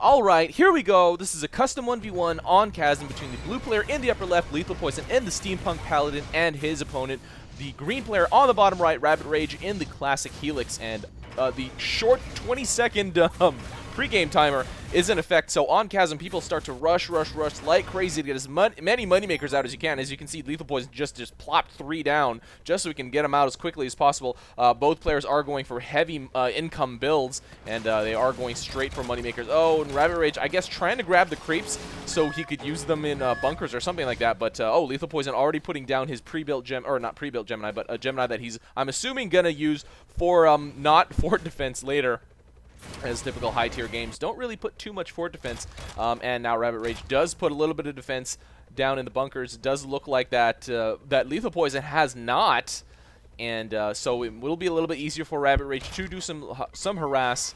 Alright, here we go. This is a custom 1v1 on Chasm between the blue player in the upper left, Lethalpoison, and the Steampunk Paladin and his opponent, the green player on the bottom right, rabbitrage, in the classic Helix. And the short 20-second pregame timer is in effect. So on Chasm, people start to rush like crazy to get as many moneymakers out as you can. As you can see, Lethalpoison just plopped 3 down just so we can get them out as quickly as possible. Both players are going for heavy income builds, and they are going straight for moneymakers. Oh, and rabbitrage, I guess, trying to grab the creeps so he could use them in bunkers or something like that. But oh, Lethalpoison already putting down his pre-built or not pre-built Gemini, but a Gemini that he's, I'm assuming, gonna use for not fort defense later. As typical high-tier games don't really put too much fort defense, and now rabbitrage does put a little bit of defense down in the bunkers. It does look like that that Lethalpoison has not, and so it will be a little bit easier for rabbitrage to do some harass.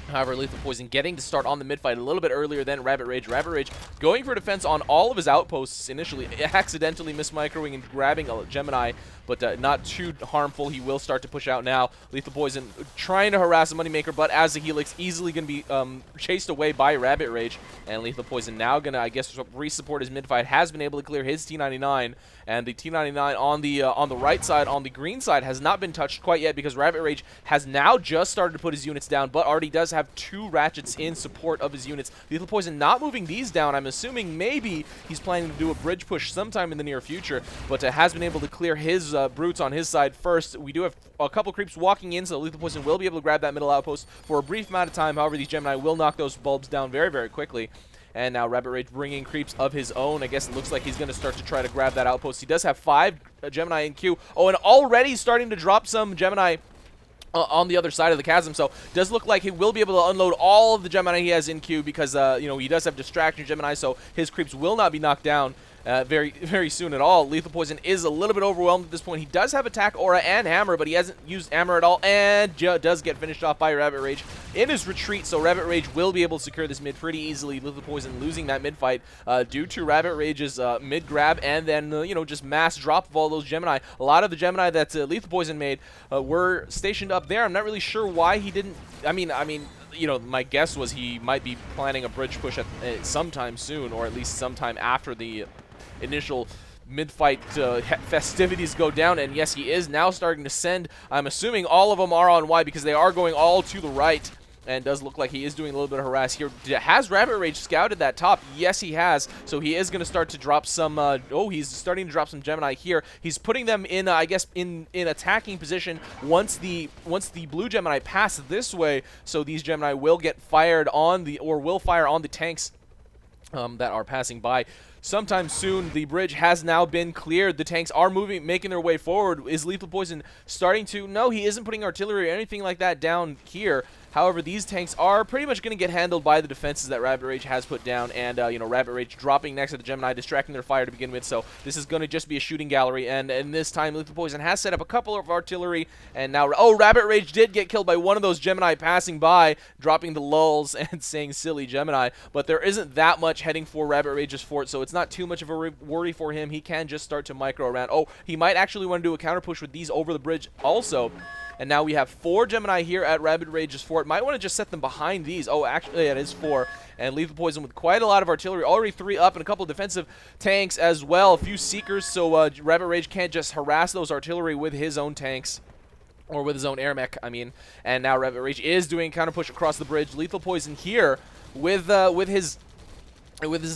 However, Lethalpoison getting to start on the mid-fight a little bit earlier than rabbitrage. Rabbitrage going for defense on all of his outposts initially, accidentally mismicroing and grabbing a Gemini, but not too harmful. He will start to push out now. Lethalpoison trying to harass a moneymaker, but as the Helix, easily going to be chased away by rabbitrage. And Lethalpoison now going to, I guess, re-support his mid-fight. Has been able to clear his T99, and the T99 on the right side, on the green side, has not been touched quite yet because rabbitrage has now just started to put his units down, but already does have 2 ratchets in support of his units. Lethalpoison not moving these down. I'm assuming maybe he's planning to do a bridge push sometime in the near future, but has been able to clear his brutes on his side first. We do have a couple creeps walking in, so Lethalpoison will be able to grab that middle outpost for a brief amount of time. However, these Gemini will knock those bulbs down very, very quickly. And now rabbitrage bringing creeps of his own. I guess it looks like he's going to start to try to grab that outpost. He does have 5 Gemini in queue. Oh, and already starting to drop some Gemini on the other side of the chasm, so does look like he will be able to unload all of the Gemini he has in queue because you know, he does have distraction Gemini, so his creeps will not be knocked down very soon at all. Lethalpoison is a little bit overwhelmed at this point. He does have attack aura and hammer, but he hasn't used hammer at all, and does get finished off by rabbitrage in his retreat. So rabbitrage will be able to secure this mid pretty easily. Lethalpoison losing that mid fight due to rabbitrage's mid grab, and then you know, just mass drop of all those Gemini. A lot of the Gemini that Lethalpoison made were stationed up there. I'm not really sure why he didn't. I mean, you know, my guess was he might be planning a bridge push at sometime soon, or at least sometime after the initial mid-fight festivities go down. And yes, he is now starting to send. I'm assuming all of them are on Y because they are going all to the right. And does look like he is doing a little bit of harass here. Has rabbitrage scouted that top? Yes, he has. So he is going to start to drop some. Oh, he's starting to drop some Gemini here. He's putting them in, I guess, in attacking position once the blue Gemini pass this way. So these Gemini will get fired on the, or will fire on the tanks that are passing by. Sometime soon. The bridge has now been cleared. The tanks are moving, making their way forward. Is Lethalpoison starting to? No, he isn't putting artillery or anything like that down here. However, these tanks are pretty much going to get handled by the defenses that rabbitrage has put down, and you know, rabbitrage dropping next to the Gemini, distracting their fire to begin with. So this is going to just be a shooting gallery, and this time Lethalpoison has set up a couple of artillery, and now rabbitrage did get killed by one of those Gemini passing by, dropping the lulls and saying silly Gemini. But there isn't that much heading for rabbitrage's fort, so it's not too much of a worry for him. He can just start to micro around. Oh, he might actually want to do a counter push with these over the bridge also. And now we have 4 Gemini here at rabbitrage's fort. Might want to just set them behind these. Oh, actually, yeah, it is 4. And Lethalpoison with quite a lot of artillery. Already 3 up, and a couple of defensive tanks as well. A few seekers, so rabbitrage can't just harass those artillery with his own tanks. Or with his own AirMech, I mean. And now rabbitrage is doing counter push across the bridge. Lethalpoison here with his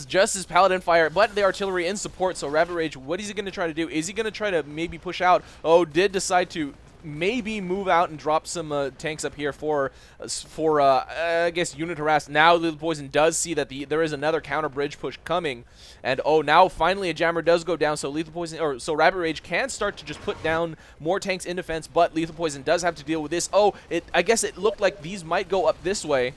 just his paladin fire, but the artillery in support. So rabbitrage, what is he going to try to do? Is he going to try to maybe push out? Oh, did decide to maybe move out and drop some tanks up here for I guess unit harass. Now Lethalpoison does see that there is another counter bridge push coming, and oh, now finally a jammer does go down. So Lethalpoison, or so rabbitrage can start to just put down more tanks in defense, but Lethalpoison does have to deal with this. Oh, I guess it looked like these might go up this way,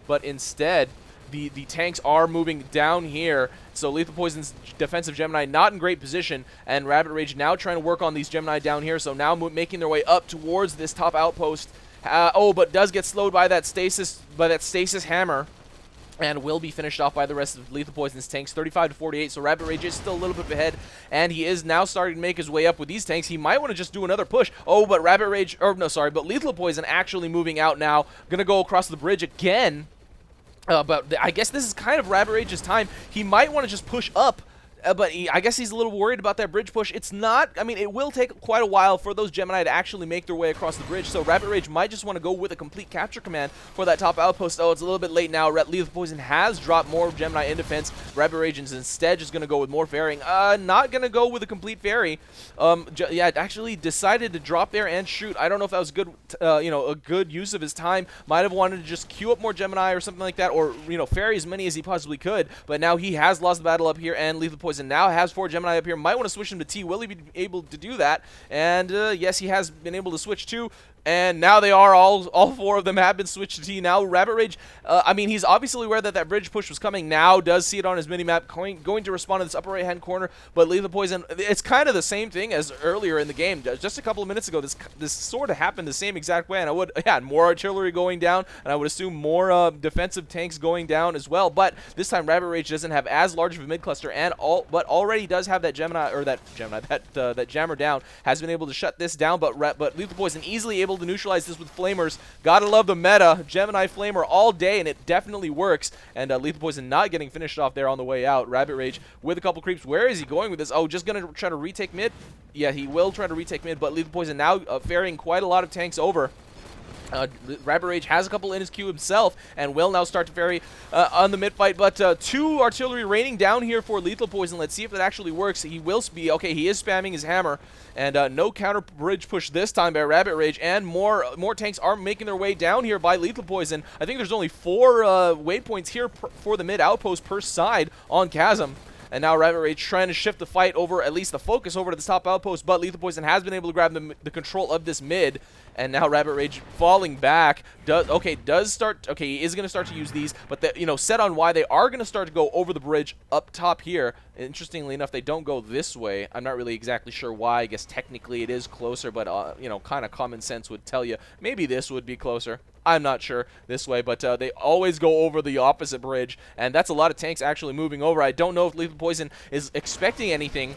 but instead the tanks are moving down here. So Lethalpoison's defensive Gemini not in great position, and rabbitrage now trying to work on these Gemini down here. So now making their way up towards this top outpost. Oh, but does get slowed by that stasis hammer, and will be finished off by the rest of Lethalpoison's tanks, 35 to 48. So rabbitrage is still a little bit ahead, and he is now starting to make his way up with these tanks. He might want to just do another push. Oh, but but Lethalpoison actually moving out now, gonna go across the bridge again. But I guess this is kind of Rabbit-Rage's time. He might want to just push up. But I guess he's a little worried about that bridge push. It's not, I mean, it will take quite a while for those Gemini to actually make their way across the bridge, so Rabbit Rage might just want to go with a complete capture command for that top outpost. Oh, it's a little bit late now. Lethalpoison has dropped more Gemini in defense. Rabbit Rage is instead just going to go with more ferrying. Not going to go with a complete ferry. Yeah, it actually decided to drop there and shoot. I don't know if that was good, a good use of his time. Might have wanted to just queue up more Gemini or something like that, or, ferry as many as he possibly could, but now he has lost the battle up here, and Lethalpoison now has 4 Gemini up here. Might want to switch him to T. Will he be able to do that? And yes, he has been able to switch too. And now they are all 4 of them have been switched to T. Now Rabbit Rage, I mean, he's obviously aware that that bridge push was coming. Now does see it on his minimap, going to respond to this upper right hand corner. But Lethalpoison, it's kind of the same thing as earlier in the game. Just a couple of minutes ago, this sort of happened the same exact way. And more artillery going down, and I would assume more defensive tanks going down as well. But this time Rabbit Rage doesn't have as large of a mid cluster, but already does have that Gemini, or that jammer down. Has been able to shut this down, but Lethalpoison easily able to neutralize this with flamers. Gotta love the meta. Gemini flamer all day, and it definitely works. And Lethalpoison not getting finished off there on the way out. Rabbit Rage with a couple creeps. Where is he going with this? Oh, just gonna try to retake mid? Yeah, he will try to retake mid, but Lethalpoison now ferrying quite a lot of tanks over. Rabbit Rage has a couple in his queue himself and will now start to ferry on the mid fight, but 2 artillery raining down here for Lethalpoison. Let's see if that actually works. He will be okay. He is spamming his hammer, and no counter bridge push this time by Rabbit Rage, and more tanks are making their way down here by Lethalpoison. I think there's only 4 waypoints here for the mid outpost per side on Chasm. And now Rabbit Rage trying to shift the fight over, at least the focus over to this top outpost, but Lethalpoison has been able to grab the control of this mid. And now Rabbit Rage falling back. He is going to start to use these, but set on why they are going to start to go over the bridge up top here. Interestingly enough, they don't go this way. I'm not really exactly sure why. I guess technically it is closer, but kind of common sense would tell you maybe this would be closer. I'm not sure this way, but they always go over the opposite bridge, and that's a lot of tanks actually moving over. I don't know if Lethalpoison is expecting anything.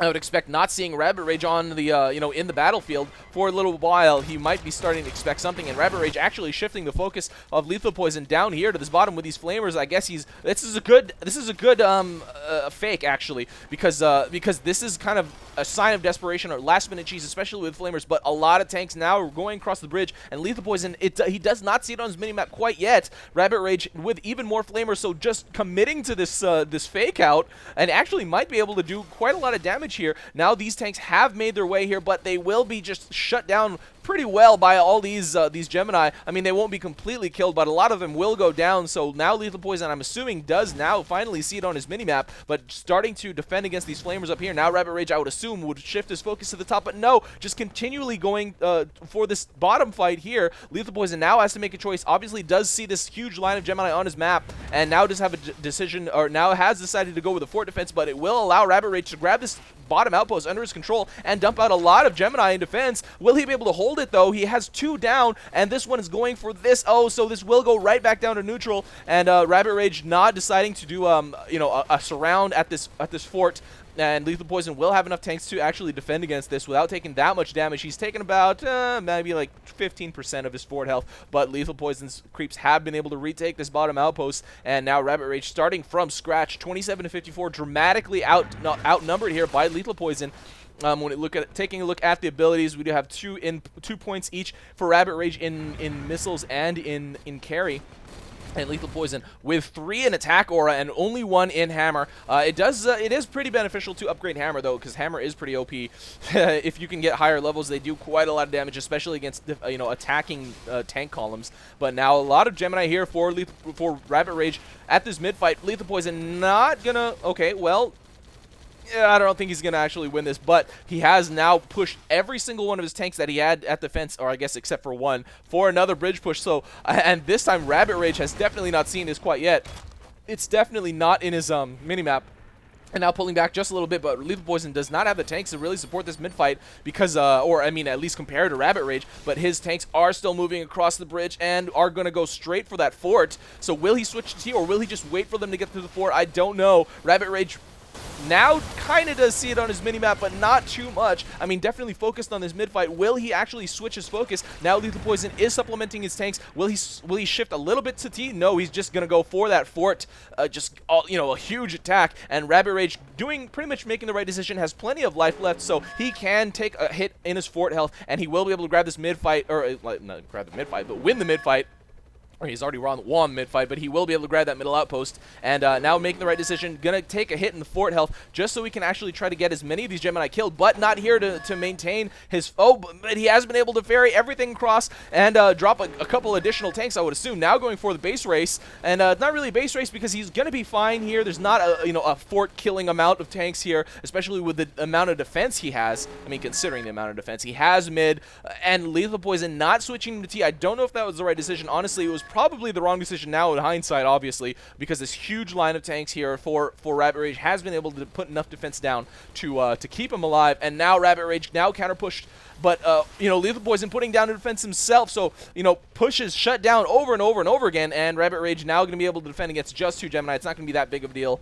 I would expect not seeing Rabbit Rage on the, in the battlefield for a little while. He might be starting to expect something, and Rabbit Rage actually shifting the focus of Lethalpoison down here to this bottom with these flamers. I guess this is a good fake actually, because this is kind of a sign of desperation or last minute cheese, especially with flamers. But a lot of tanks now are going across the bridge, and Lethalpoison, he does not see it on his minimap quite yet. Rabbit Rage with even more flamers, so just committing to this this fake out, and actually might be able to do quite a lot of damage here. Now these tanks have made their way here, but they will be just shut down pretty well by all these Gemini. I mean, they won't be completely killed, but a lot of them will go down. So now Lethalpoison, I'm assuming, does now finally see it on his minimap, but starting to defend against these flamers up here. Now Rabbit Rage, I would assume, would shift his focus to the top, but no, just continually going for this bottom fight here. Lethalpoison now has to make a choice. Obviously does see this huge line of Gemini on his map, and now does have a decision, or now has decided to go with the fort defense, but it will allow Rabbit Rage to grab this bottom outpost under his control and dump out a lot of Gemini in defense. Will he be able to hold it though? He has 2 down, and this one is going for this. Oh, so this will go right back down to neutral, and Rabbit Rage not deciding to do a surround at this fort. And Lethalpoison will have enough tanks to actually defend against this without taking that much damage. He's taken about maybe like 15% of his fort health, but Lethalpoison's creeps have been able to retake this bottom outpost, and now Rabbit Rage starting from scratch, 27 to 54, dramatically outnumbered here by Lethalpoison. Taking a look at the abilities, we do have 2 points each for Rabbit Rage in missiles and in carry. And Lethalpoison with 3 in attack aura and only 1 in hammer. It is pretty beneficial to upgrade hammer though, because hammer is pretty OP. If you can get higher levels, they do quite a lot of damage, especially against attacking tank columns. But now a lot of Gemini here for Rabbit Rage at this mid fight. Lethalpoison not gonna. Okay, well. Yeah, I don't think he's going to actually win this, but he has now pushed every single one of his tanks that he had at the fence, or I guess except for 1, for another bridge push. So, and this time Rabbit Rage has definitely not seen this quite yet. It's definitely not in his minimap. And now pulling back just a little bit, but Lethalpoison does not have the tanks to really support this mid-fight because, at least compared to Rabbit Rage, but his tanks are still moving across the bridge and are going to go straight for that fort. So will he switch to T, or will he just wait for them to get through the fort? I don't know. Rabbit Rage now kind of does see it on his minimap, but not too much. I mean, definitely focused on this mid-fight. Will he actually switch his focus? Now Lethalpoison is supplementing his tanks. Will he shift a little bit to T? No, he's just going to go for that fort. A huge attack. And Rabbit Rage doing pretty much making the right decision, has plenty of life left, so he can take a hit in his fort health, and he will be able to grab this mid-fight, or not grab the mid-fight, but win the mid-fight. Or he's already won mid-fight, but he will be able to grab that middle outpost. And now making the right decision, gonna take a hit in the fort health just so we can actually try to get as many of these Gemini killed, but not here to maintain his... Oh, but he has been able to ferry everything across and drop a couple additional tanks, I would assume. Now going for the base race, and not really base race because he's gonna be fine here. There's not a fort-killing amount of tanks here, especially with the amount of defense he has. I mean, considering the amount of defense he has mid, and Lethalpoison not switching to T. I don't know if that was the right decision. Honestly, it was probably the wrong decision now in hindsight, obviously, because this huge line of tanks here for Rabbit Rage has been able to put enough defense down to keep him alive. And now Rabbit Rage now counter pushed, but Lethalpoison putting down a defense himself, so pushes shut down over and over and over again, and Rabbit Rage now going to be able to defend against just 2 Gemini. It's not going to be that big of a deal.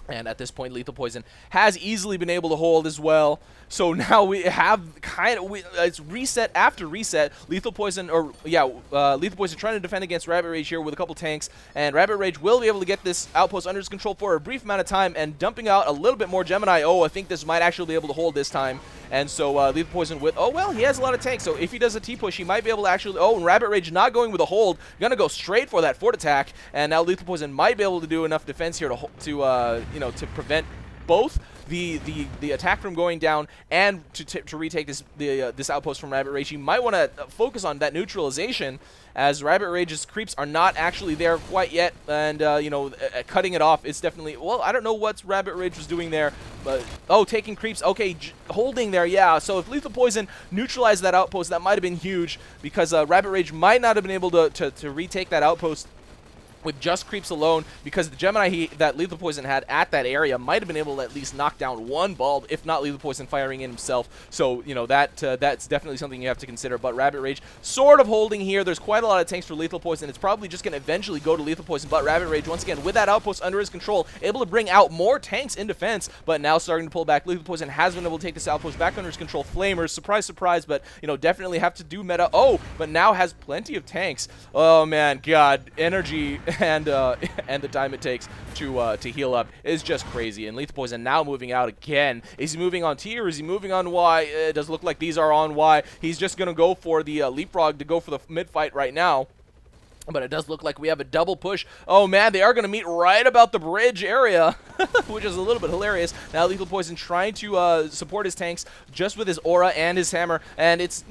And at this point, Lethalpoison has easily been able to hold as well. So now we have it's reset after reset. Lethalpoison trying to defend against Rabbit Rage here with a couple tanks. And Rabbit Rage will be able to get this outpost under his control for a brief amount of time and dumping out a little bit more Gemini. Oh, I think this might actually be able to hold this time. And so Lethalpoison with, oh, well, he has a lot of tanks. So if he does a T-push, he might be able to actually, oh, and Rabbit Rage not going with a hold. Going to go straight for that fort attack. And now Lethalpoison might be able to do enough defense here to prevent both the attack from going down and to retake this outpost from Rabbit Rage. You might want to focus on that neutralization, as Rabbit Rage's creeps are not actually there quite yet, and cutting it off is definitely, well, I don't know what Rabbit Rage was doing there, but taking creeps, okay, holding there, yeah. So if Lethalpoison neutralized that outpost, that might have been huge, because Rabbit Rage might not have been able to retake that outpost with just creeps alone, because the Gemini that Lethalpoison had at that area might have been able to at least knock down one bulb, if not Lethalpoison firing in himself. So, that's definitely something you have to consider. But Rabbit Rage sort of holding here. There's quite a lot of tanks for Lethalpoison. It's probably just going to eventually go to Lethalpoison, but Rabbit Rage, once again, with that outpost under his control, able to bring out more tanks in defense, but now starting to pull back. Lethalpoison has been able to take this outpost back under his control. Flamers, surprise, surprise, but, definitely have to do meta. Oh, but now has plenty of tanks. Oh, man, God, energy and the time it takes to heal up is just crazy. And Lethalpoison now moving out again. Is he moving on T or is he moving on Y? It does look like these are on Y. He's just going to go for the leapfrog to go for the mid-fight right now. But it does look like we have a double push. Oh, man, they are going to meet right about the bridge area, which is a little bit hilarious. Now Lethalpoison trying to support his tanks just with his aura and his hammer. And it's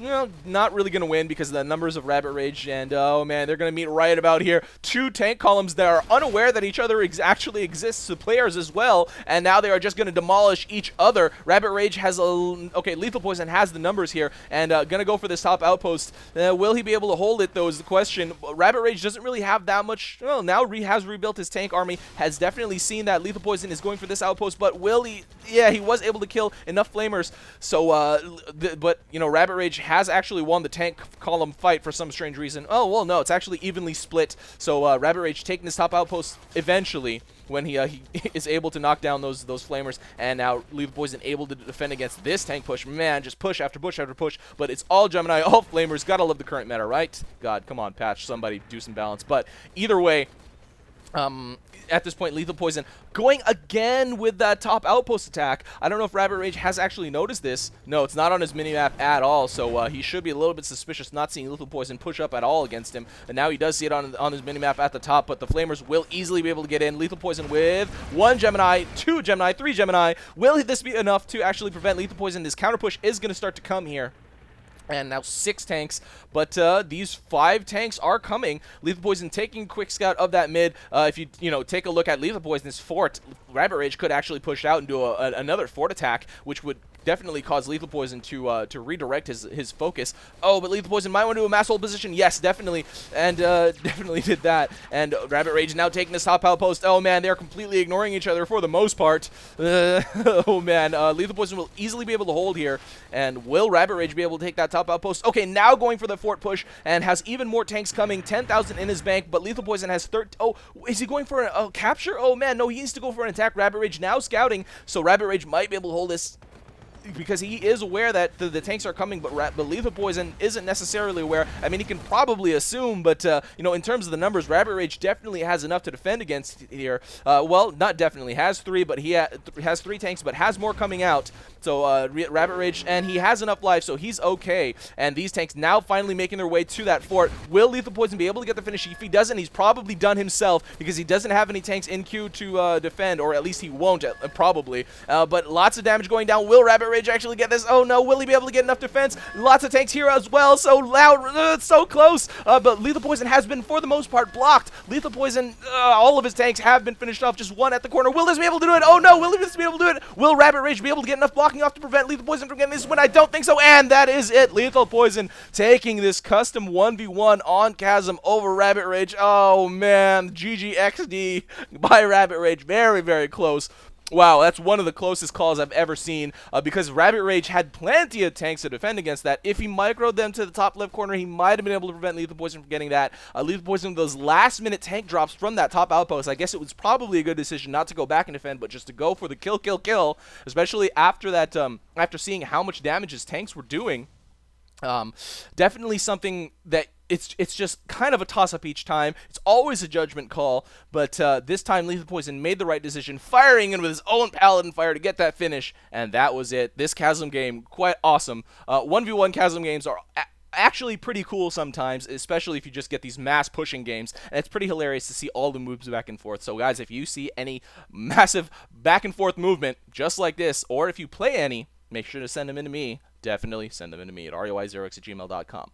not really going to win because of the numbers of Rabbit Rage. And, oh, man, they're going to meet right about here. 2 tank columns that are unaware that each other actually exists to players as well. And now they are just going to demolish each other. Rabbit Rage has okay, Lethalpoison has the numbers here. And going to go for this top outpost. Will he be able to hold it, though, is the question. Rabbit Rage doesn't really have that much. Well, now has rebuilt his tank army, has definitely seen that Lethalpoison is going for this outpost, but will he? Yeah, he was able to kill enough flamers. So, but Rabbit Rage has actually won the tank column fight for some strange reason. Oh, well, no, it's actually evenly split. So, Rabbit Rage taking this top outpost eventually, when he is able to knock down those flamers, and now Lethalpoison able to defend against this tank push. Man, just push after push after push, but it's all Gemini, all flamers. Gotta love the current meta, right? God, come on, patch, somebody do some balance. But either way, at this point, Lethalpoison going again with that top outpost attack. I don't know if Rabbit Rage has actually noticed this. No, it's not on his minimap at all, so he should be a little bit suspicious not seeing Lethalpoison push up at all against him. And now he does see it on his minimap at the top, but the Flamers will easily be able to get in. Lethalpoison with 1 Gemini, 2 Gemini, 3 Gemini. Will this be enough to actually prevent Lethalpoison? This counter push is going to start to come here. And now 6 tanks, but these 5 tanks are coming. Lethalpoison taking quick scout of that mid. If you take a look at Lethalpoison's fort, Rabbit Rage could actually push out and do another fort attack, which would definitely caused Lethalpoison to redirect his focus. Oh, but Lethalpoison might want to do a mass hold position. Yes, definitely, and definitely did that. And Rabbit Rage now taking this top outpost. Oh man, they're completely ignoring each other for the most part. Oh man, Lethalpoison will easily be able to hold here, and will Rabbit Rage be able to take that top outpost? Okay, now going for the fort push, and has even more tanks coming. 10,000 in his bank, but Lethalpoison has 13. Oh, is he going for a capture? Oh man, no, he needs to go for an attack. Rabbit Rage now scouting, so Rabbit Rage might be able to hold this, because he is aware that the tanks are coming, but Lethalpoison isn't necessarily aware. I mean, he can probably assume, but, you know, in terms of the numbers, Rabbit Rage definitely has enough to defend against here. Well, not definitely. Has 3, but he has 3 tanks, but has more coming out. So, Rabbit Rage, and he has enough life, so he's okay. And these tanks now finally making their way to that fort. Will Lethalpoison be able to get the finish? If he doesn't, he's probably done himself, because he doesn't have any tanks in queue to defend, or at least he won't, probably. But lots of damage going down. Will Rabbit Rage actually get this? Oh no, will he be able to get enough defense? Lots of tanks here as well, so loud, so close, but Lethalpoison has been, for the most part, blocked. Lethalpoison, all of his tanks have been finished off, just one at the corner. Will this be able to do it? Oh no, will this be able to do it? Will Rabbit Rage be able to get enough blocking off to prevent Lethalpoison from getting this win? I don't think so, and that is it. Lethalpoison taking this custom 1v1 on Chasm over Rabbit Rage. Oh man, GGXD by Rabbit Rage, very, very close. Wow, that's one of the closest calls I've ever seen, because Rabbit Rage had plenty of tanks to defend against that. If he microed them to the top left corner, he might have been able to prevent Lethalpoison from getting that. Lethalpoison with those last-minute tank drops from that top outpost, I guess it was probably a good decision not to go back and defend, but just to go for the kill, especially after that, after seeing how much damage his tanks were doing. Definitely something that it's just kind of a toss-up each time. It's always a judgment call, but this time Lethalpoison made the right decision, firing in with his own Paladin fire to get that finish, and that was it. This Chasm game, quite awesome. 1v1 Chasm games are actually pretty cool sometimes, especially if you just get these mass pushing games, and it's pretty hilarious to see all the moves back and forth. So guys, if you see any massive back and forth movement just like this, or if you play any, make sure to send them in to me. Definitely send them in to me at roy0x@gmail.com.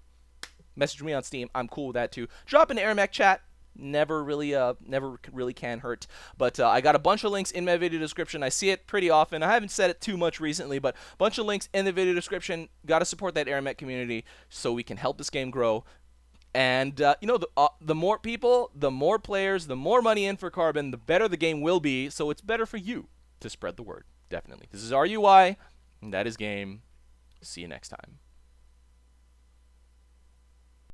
Message me on Steam. I'm cool with that too. Drop in AirMech chat. Never really can hurt. But I got a bunch of links in my video description. I see it pretty often. I haven't said it too much recently, but a bunch of links in the video description. Got to support that AirMech community so we can help this game grow. And, you know, the more people, the more players, the more money in for Carbon, the better the game will be. So it's better for you to spread the word. Definitely. This is RUI, and that is game. See you next time.